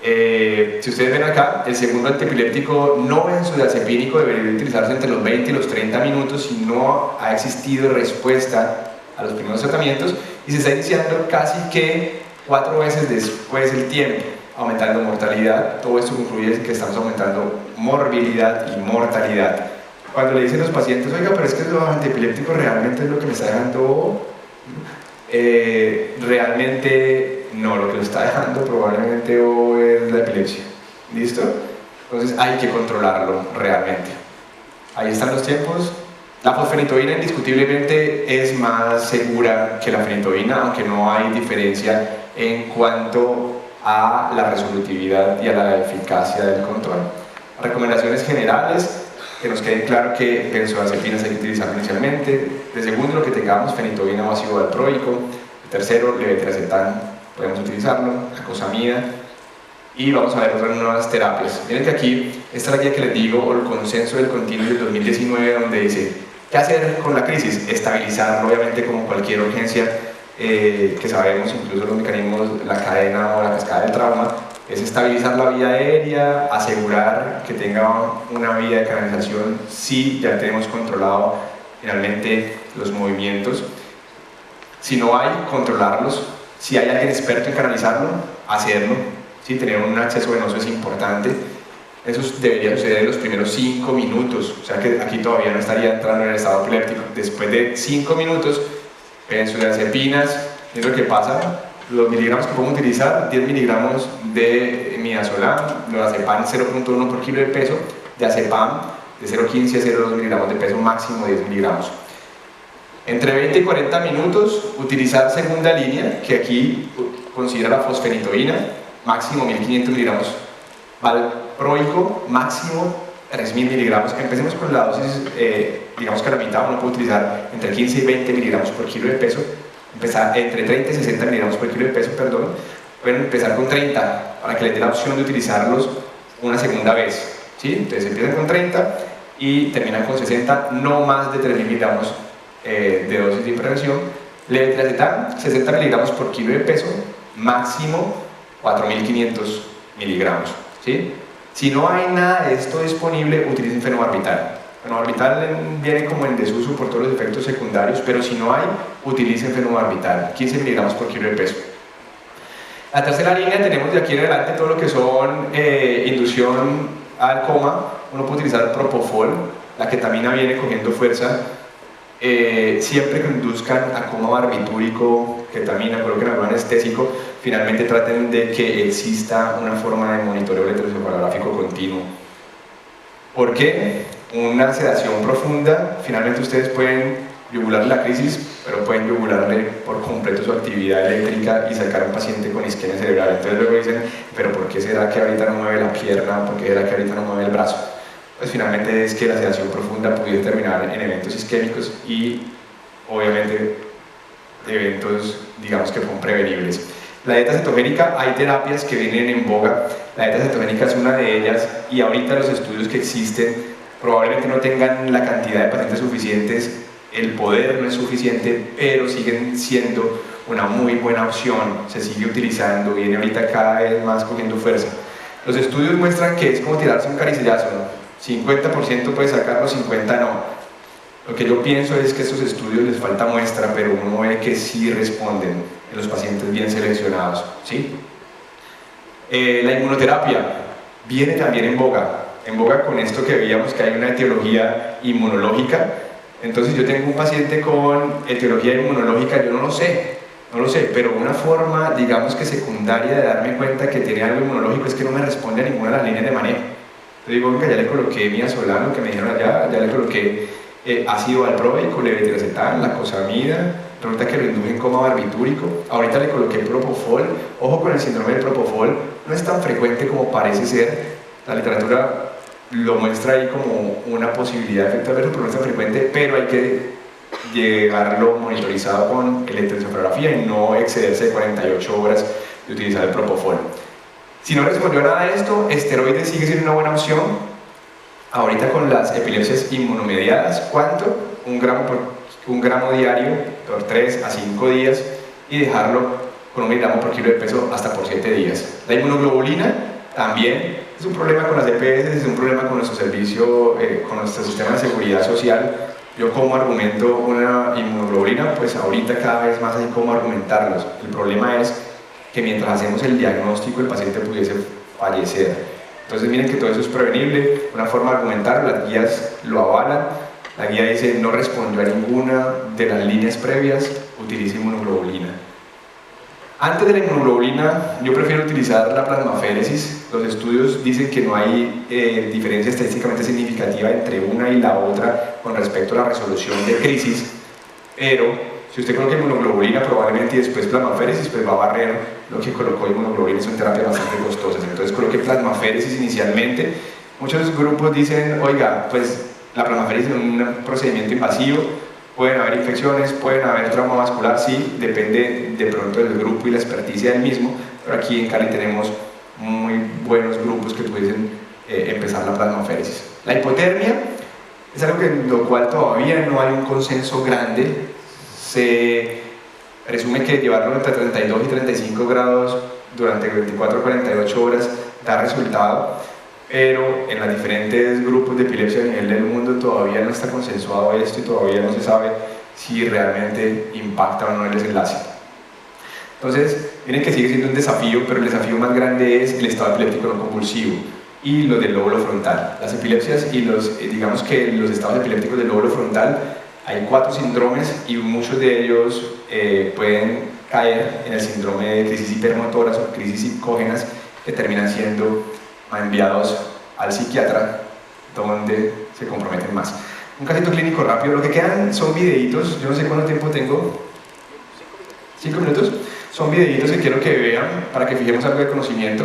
Speaker 1: Si ustedes ven acá, el segundo antiepiléptico no benzodiazepínico debería utilizarse entre los 20 y los 30 minutos si no ha existido respuesta a los primeros tratamientos, y se está iniciando casi que 4 veces después del tiempo, aumentando mortalidad. Todo esto concluye que estamos aumentando morbilidad y mortalidad. Cuando le dicen a los pacientes, oiga, pero es que los antiepilépticos realmente es lo que me está dejando, realmente no, lo que lo está dejando probablemente es la epilepsia. ¿Listo? Entonces hay que controlarlo realmente. Ahí están los tiempos. La fosfenitoína indiscutiblemente es más segura que la fenitoína, aunque no hay diferencia en cuanto a la resolutividad y a la eficacia del control. Recomendaciones generales: que nos quede claro que benzodiazepinas hay que utilizar inicialmente. De segundo, lo que tengamos fenitoína o ácido valproico. De tercero, levetiracetam, podemos utilizarlo, acosamida. Y vamos a ver otras nuevas terapias. Miren que aquí, esta es la guía que les digo, o el consenso del continuo del 2019, donde dice, ¿qué hacer con la crisis? Estabilizarlo, obviamente, como cualquier urgencia, que sabemos, incluso los mecanismos, la cadena o la cascada del trauma, es estabilizar la vía aérea, asegurar que tenga una vía de canalización si ya tenemos controlado finalmente los movimientos. Si no hay, controlarlos. Si hay alguien experto en canalizarlo, hacerlo. ¿Sí? Tener un acceso venoso es importante. Eso debería suceder en los primeros 5 minutos, o sea que aquí todavía no estaría entrando en el estado epiléptico. Después de 5 minutos, benzodiazepinas, es lo que pasa. Los miligramos que podemos utilizar, 10 miligramos de midazolam, lorazepam 0.1 por kilo de peso, de azepam de 0.15 a 0.2 miligramos de peso, máximo 10 miligramos. Entre 20 y 40 minutos, utilizar segunda línea, que aquí considera la fosfenitoína, máximo 1500 miligramos, valproico, máximo 3000 miligramos. Empecemos con la dosis, digamos que a la mitad. Uno puede utilizar entre 15 y 20 miligramos por kilo de peso. Empezar entre 30 y 60 miligramos por kilo de peso, perdón. Pueden empezar con 30 para que les dé la opción de utilizarlos una segunda vez, ¿sí? Entonces empiezan con 30 y terminan con 60, no más de 3000 miligramos de dosis de prevención. Levetiracetam, 60 miligramos por kilo de peso, máximo 4500 miligramos, ¿sí? Si no hay nada de esto disponible, utilicen fenobarbital. Fenobarbital viene como en desuso por todos los efectos secundarios, pero si no hay, utilicen fenobarbital, 15 miligramos por kilo de peso. La tercera línea tenemos de aquí en adelante todo lo que son inducción al coma. Uno puede utilizar propofol, la ketamina viene cogiendo fuerza. Siempre que induzcan a coma barbitúrico, ketamina, coloquen algo anestésico, finalmente traten de que exista una forma de monitoreo electroencefalográfico continuo. ¿Por qué? Una sedación profunda, finalmente ustedes pueden yugular la crisis, pero pueden yugularle por completo su actividad eléctrica y sacar a un paciente con isquemia cerebral. Entonces luego dicen, pero ¿por qué será que ahorita no mueve la pierna? ¿Por qué será que ahorita no mueve el brazo? Pues finalmente es que la sedación profunda puede terminar en eventos isquémicos y obviamente eventos, digamos, que son prevenibles. La dieta cetogénica, hay terapias que vienen en boga. La dieta cetogénica es una de ellas, y ahorita los estudios que existen probablemente no tengan la cantidad de pacientes suficientes, el poder no es suficiente, pero siguen siendo una muy buena opción. Se sigue utilizando, viene ahorita cada vez más cogiendo fuerza. Los estudios muestran que es como tirarse un caricellazo, ¿no? 50% puede sacarlo, 50% no. Lo que yo pienso es que a estos estudios les falta muestra, pero uno ve que sí responden en los pacientes bien seleccionados, ¿sí? La inmunoterapia viene también en boga con esto que veíamos que hay una etiología inmunológica. Entonces yo tengo un paciente con etiología inmunológica, yo no lo sé, pero una forma, digamos que secundaria de darme cuenta que tiene algo inmunológico es que no me responde a ninguna de las líneas de manejo. Yo digo, venga, ya le coloqué midazolam, que me dijeron allá, ya le coloqué ácido valproico, levetiracetam, lacosamida, resulta que lo induje en coma barbitúrico, ahorita le coloqué propofol. Ojo con el síndrome del propofol, no es tan frecuente como parece ser, la literatura lo muestra ahí como una posibilidad de efecto adverso, pero no es tan frecuente, pero hay que llevarlo monitorizado con electroencefalografía y no excederse de 48 horas de utilizar el propofol. Si no respondió nada de esto, esteroides sigue siendo una buena opción. Ahorita con las epilepsias inmunomediadas, ¿cuánto? Un gramo diario por 3 a 5 días y dejarlo con 1 miligramo por kilo de peso hasta por 7 días. La inmunoglobulina también es un problema con las EPS, es un problema con nuestro servicio, con nuestro sistema de seguridad social. Yo como argumento una inmunoglobulina, pues ahorita cada vez más hay cómo argumentarlos. El problema es que mientras hacemos el diagnóstico el paciente pudiese fallecer. Entonces miren que todo eso es prevenible, una forma de argumentar, las guías lo avalan. La guía dice no respondió a ninguna de las líneas previas, utilice inmunoglobulina. Antes de la inmunoglobulina yo prefiero utilizar la plasmaféresis. Los estudios dicen que no hay diferencia estadísticamente significativa entre una y la otra con respecto a la resolución de crisis, pero si usted coloca inmunoglobulina probablemente y después plasmaféresis, pues va a barrer lo que colocó inmunoglobulina, son terapias bastante costosas. Entonces coloque plasmaféresis inicialmente. Muchos grupos dicen, oiga, pues la plasmaféresis es un procedimiento invasivo, pueden haber infecciones, pueden haber trauma vascular, sí, depende de pronto del grupo y la experticia del mismo, pero aquí en Cali tenemos muy buenos grupos que pudiesen empezar la plasmaféresis. La hipotermia es algo en lo cual todavía no hay un consenso grande. Se presume que llevarlo entre 32 y 35 grados durante 24 a 48 horas da resultado, pero en los diferentes grupos de epilepsia a nivel del mundo todavía no está consensuado esto y todavía no se sabe si realmente impacta o no el desenlace. Entonces, miren que sigue siendo un desafío, pero el desafío más grande es el estado epiléptico no convulsivo y lo del lóbulo frontal. Las epilepsias y digamos que los estados epilépticos del lóbulo frontal, hay 4 síndromes y muchos de ellos pueden caer en el síndrome de crisis hipermotoras o crisis psicógenas que terminan siendo enviados al psiquiatra donde se comprometen más. Un casito clínico rápido, lo que quedan son videitos, yo no sé cuánto tiempo tengo, 5 minutos, son videitos que quiero que vean para que fijemos algo de conocimiento.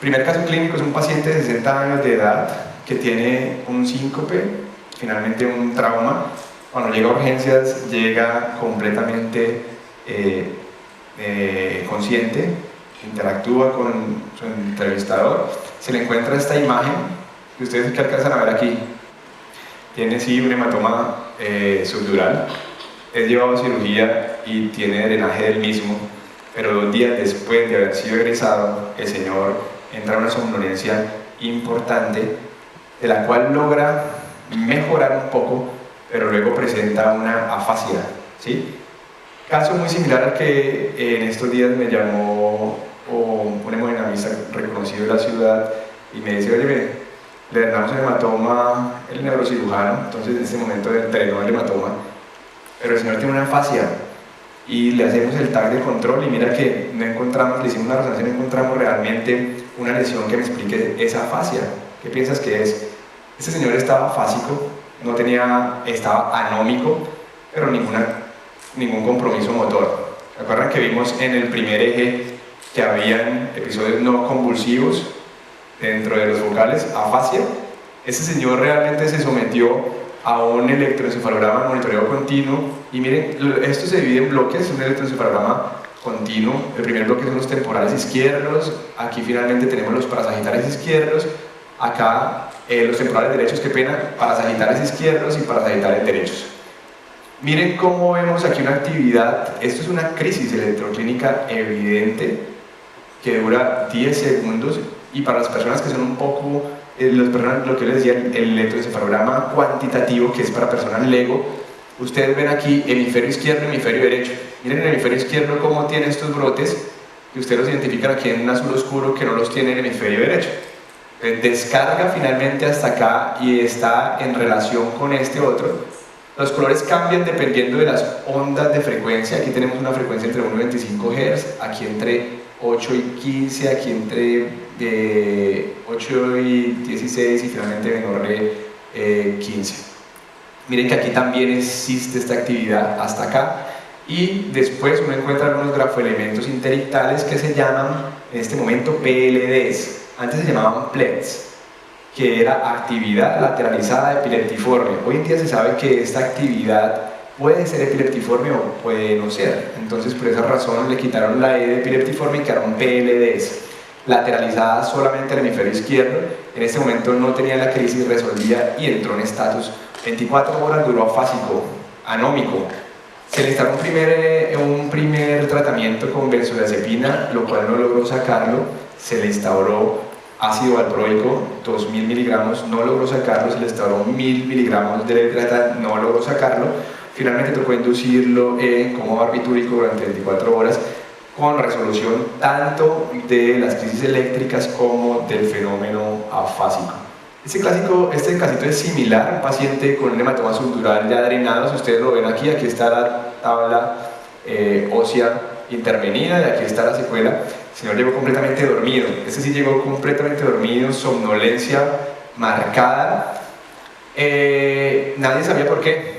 Speaker 1: Primer caso clínico es un paciente de 60 años de edad que tiene un síncope, finalmente un trauma. Cuando llega a urgencias llega completamente consciente, interactúa con su entrevistador, se le encuentra esta imagen que ustedes que alcanzan a ver aquí. Tiene sí un hematoma subdural, es llevado a cirugía y tiene drenaje del mismo, pero 2 días después de haber sido egresado, el señor entra en una somnolencia importante, de la cual logra mejorar un poco, pero luego presenta una afasia, ¿sí? Caso muy similar al que en estos días me llamó un hemodinamista reconocido de la ciudad y me dice, oye, le damos el hematoma, el neurocirujano, entonces en este momento drenó el hematoma, pero el señor tiene una afasia y le hacemos el tag de control y mira que no encontramos, le hicimos una resonancia y no encontramos realmente una lesión que me explique esa afasia. ¿Qué piensas que es? Este señor estaba afásico, estaba anómico, pero ningún compromiso motor. ¿Se acuerdan que vimos en el primer eje que habían episodios no convulsivos dentro de los focales, afasia? Ese señor realmente se sometió a un electroencefalograma monitoreo continuo y miren, esto se divide en bloques, un electroencefalograma continuo. El primer bloque son los temporales izquierdos, aquí finalmente tenemos los parasagitales izquierdos, acá los temporales derechos, qué pena, parasagitales izquierdos y parasagitales derechos. Miren cómo vemos aquí una actividad, esto es una crisis electroclínica evidente que dura 10 segundos y para las personas que son un poco lo que les decía, el electroencefalograma cuantitativo, que es para personas Lego. Ustedes ven aquí hemisferio izquierdo y hemisferio derecho. Miren el hemisferio izquierdo cómo tiene estos brotes, que ustedes los identifican aquí en un azul oscuro que no los tiene en el hemisferio derecho. Descarga finalmente hasta acá y está en relación con este otro. Los colores cambian dependiendo de las ondas de frecuencia. Aquí tenemos una frecuencia entre 1 y 25 Hz, aquí entre 8 y 15, aquí entre 8 y 16 y finalmente menor de 15. Miren que aquí también existe esta actividad hasta acá. Y después uno encuentra algunos grafoelementos interictales que se llaman en este momento PLDs. Antes se llamaban PLEDs, que era actividad lateralizada epileptiforme. Hoy en día se sabe que esta actividad puede ser epileptiforme o puede no ser. Entonces por esa razón le quitaron la E de epileptiforme y quedaron PLDs, lateralizadas solamente al hemisferio izquierdo. En este momento no tenía la crisis, resolvía y entró en estatus. 24 horas duró afásico, anómico. Se le instaló un primer tratamiento con benzodiazepina, lo cual no logró sacarlo. Se le instauró ácido valproico, 2000 miligramos, no logró sacarlo. Se le instauró 1000 miligramos de letrozol, no logró sacarlo. Finalmente tocó inducirlo como barbitúrico durante 24 horas, con resolución tanto de las crisis eléctricas como del fenómeno afásico. Este casito es similar, un paciente con un hematoma subdural ya drenado. Si ustedes lo ven aquí está la tabla ósea intervenida y aquí está la secuela. El señor llegó completamente dormido. Este sí llegó completamente dormido, somnolencia marcada. Nadie sabía por qué.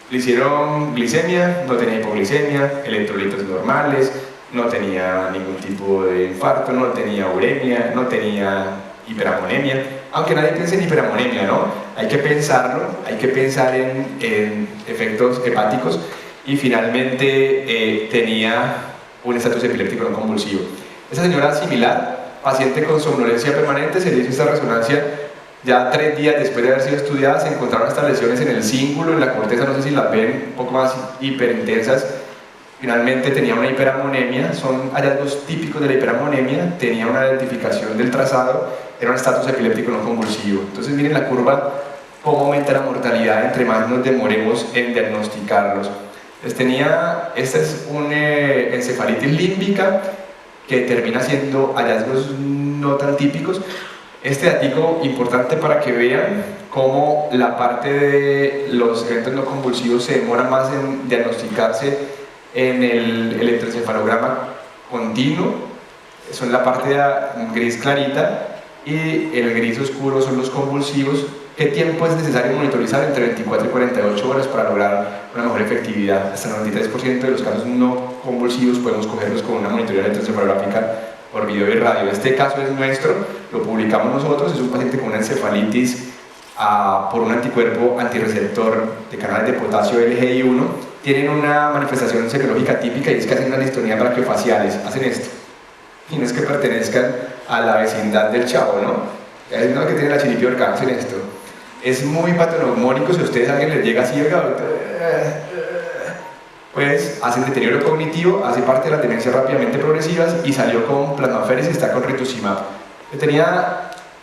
Speaker 1: Le hicieron glicemia, no tenía hipoglicemia, electrolitos normales, no tenía ningún tipo de infarto, no tenía uremia, no tenía hiperamonemia, aunque nadie piense en hiperamonemia, ¿no? Hay que pensarlo, hay que pensar en efectos hepáticos. Y finalmente tenía un estatus epiléptico no convulsivo. Esa señora similar, paciente con somnolencia permanente, se le hizo esta resonancia ya 3 días después de haber sido estudiada. Se encontraron estas lesiones en el cíngulo, en la corteza, no sé si las ven, un poco más hiperintensas. Finalmente tenía una hiperamonemia, son hallazgos típicos de la hiperamonemia, tenía una identificación del trazado, era un estatus epiléptico no convulsivo. Entonces miren la curva, cómo aumenta la mortalidad entre más nos demoremos en diagnosticarlos. Esta es una encefalitis límbica que termina siendo hallazgos no tan típicos. Este datico importante para que vean cómo la parte de los eventos no convulsivos se demora más en diagnosticarse en el electroencefalograma continuo. Son la parte gris clarita y el gris oscuro son los convulsivos. ¿Qué tiempo es necesario monitorizar? Entre 24 y 48 horas para lograr una mejor efectividad. Hasta el 93% de los casos no convulsivos podemos cogerlos con una monitoría electroencefalográfica por video y radio. Este caso es nuestro, lo publicamos nosotros. Es un paciente con una encefalitis por un anticuerpo antirreceptor de canales de potasio LGI1. Tienen una manifestación semiológica típica y es que hacen una distonía braquiofaciales, hacen esto. Y no es que pertenezcan a la vecindad del chavo, ¿no? Es uno que tiene la chiripiorca, hacen esto. Es muy patognomónico. Si a ustedes alguien les llega así, pues hacen deterioro cognitivo, hace parte de las demencias rápidamente progresivas y salió con plasmaféresis y está con rituximab.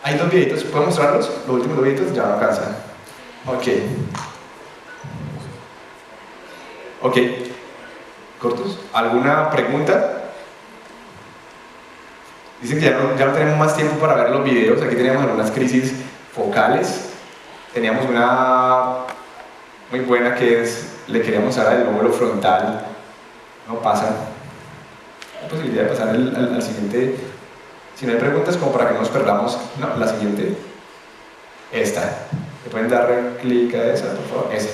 Speaker 1: Hay 2 videitos, ¿puedo mostrarlos? Los últimos 2 videitos ya no alcanzan. Ok, cortos. ¿Alguna pregunta? Dicen que ya no tenemos más tiempo para ver los videos. Aquí teníamos algunas crisis focales. Teníamos una muy buena que le queríamos dar al lóbulo frontal. No pasa. Hay posibilidad de pasar al siguiente. Si no hay preguntas, como para que no nos perdamos. No, la siguiente. Esta. ¿Le pueden dar clic a esa, por favor? Esa.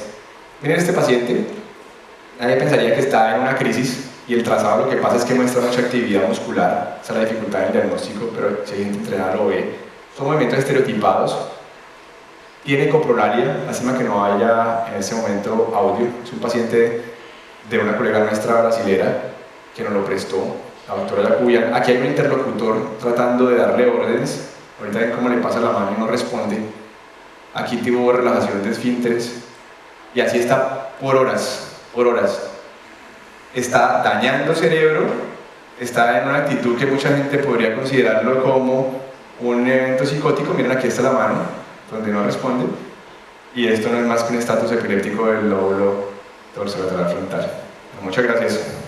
Speaker 1: Miren este paciente. Nadie pensaría que está en una crisis. Y el trazado lo que pasa es que muestra mucha actividad muscular. Esa es la dificultad del diagnóstico, pero si hay gente entrenada lo ve. Son movimientos estereotipados. Tiene coprolalia, lástima que no haya en ese momento audio. Es un paciente de una colega nuestra brasilera que nos lo prestó, la doctora Yacuyan. Aquí hay un interlocutor tratando de darle órdenes. Ahorita ven cómo le pasa la mano y no responde. Aquí tuvo relajación de esfínteres. Y así está por horas, por horas. Está dañando cerebro, está en una actitud que mucha gente podría considerarlo como un evento psicótico, miren aquí está la mano, donde no responde, y esto no es más que un estatus epiléptico del lóbulo dorsolateral frontal. Muchas gracias.